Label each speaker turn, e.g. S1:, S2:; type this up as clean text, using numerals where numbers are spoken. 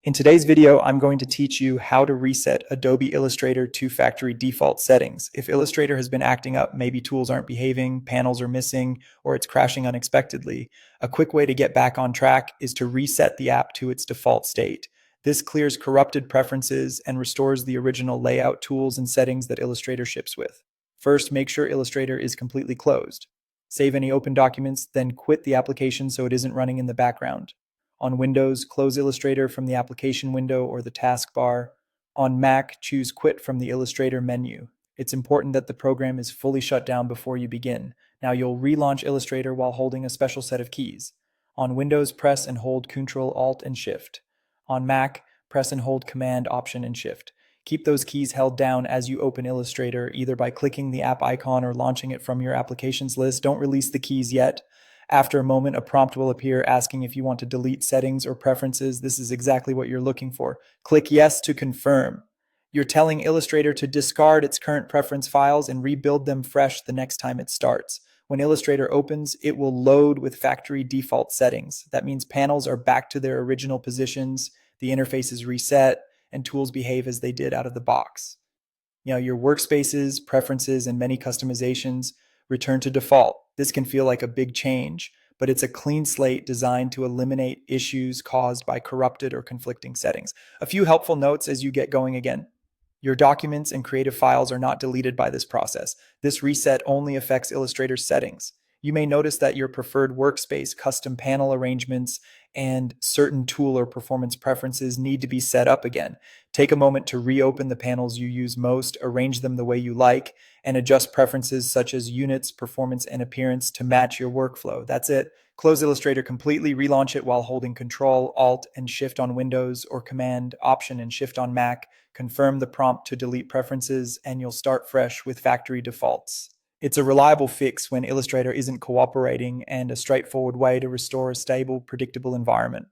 S1: In today's video, I'm going to teach you how to reset Adobe Illustrator to factory default settings. If Illustrator has been acting up, maybe tools aren't behaving, panels are missing, or it's crashing unexpectedly, a quick way to get back on track is to reset the app to its default state. This clears corrupted preferences and restores the original layout tools and settings that Illustrator ships with. First, make sure Illustrator is completely closed. Save any open documents, then quit the application so it isn't running in the background. On Windows, close Illustrator from the application window or the taskbar. On Mac, choose Quit from the Illustrator menu. It's important that the program is fully shut down before you begin. Now you'll relaunch Illustrator while holding a special set of keys. On Windows, press and hold Ctrl, Alt, and Shift. On Mac, press and hold Command, Option, and Shift. Keep those keys held down as you open Illustrator, either by clicking the app icon or launching it from your applications list. Don't release the keys yet. After a moment, a prompt will appear asking if you want to delete settings or preferences. This is exactly what you're looking for. Click Yes to confirm. You're telling Illustrator to discard its current preference files and rebuild them fresh the next time it starts. When Illustrator opens, it will load with factory default settings. That means panels are back to their original positions, the interface is reset, and tools behave as they did out of the box. Your workspaces, preferences, and many customizations return to default. This can feel like a big change, but it's a clean slate designed to eliminate issues caused by corrupted or conflicting settings. A few helpful notes as you get going again. Your documents and creative files are not deleted by this process. This reset only affects Illustrator settings. You may notice that your preferred workspace, custom panel arrangements, and certain tool or performance preferences need to be set up again. Take a moment to reopen the panels you use most, arrange them the way you like, and adjust preferences such as units, performance, and appearance to match your workflow. That's it. Close Illustrator completely, relaunch it while holding Control, Alt, and Shift on Windows or Command, Option, and Shift on Mac. Confirm the prompt to delete preferences, and you'll start fresh with factory defaults. It's a reliable fix when Illustrator isn't cooperating and a straightforward way to restore a stable, predictable environment.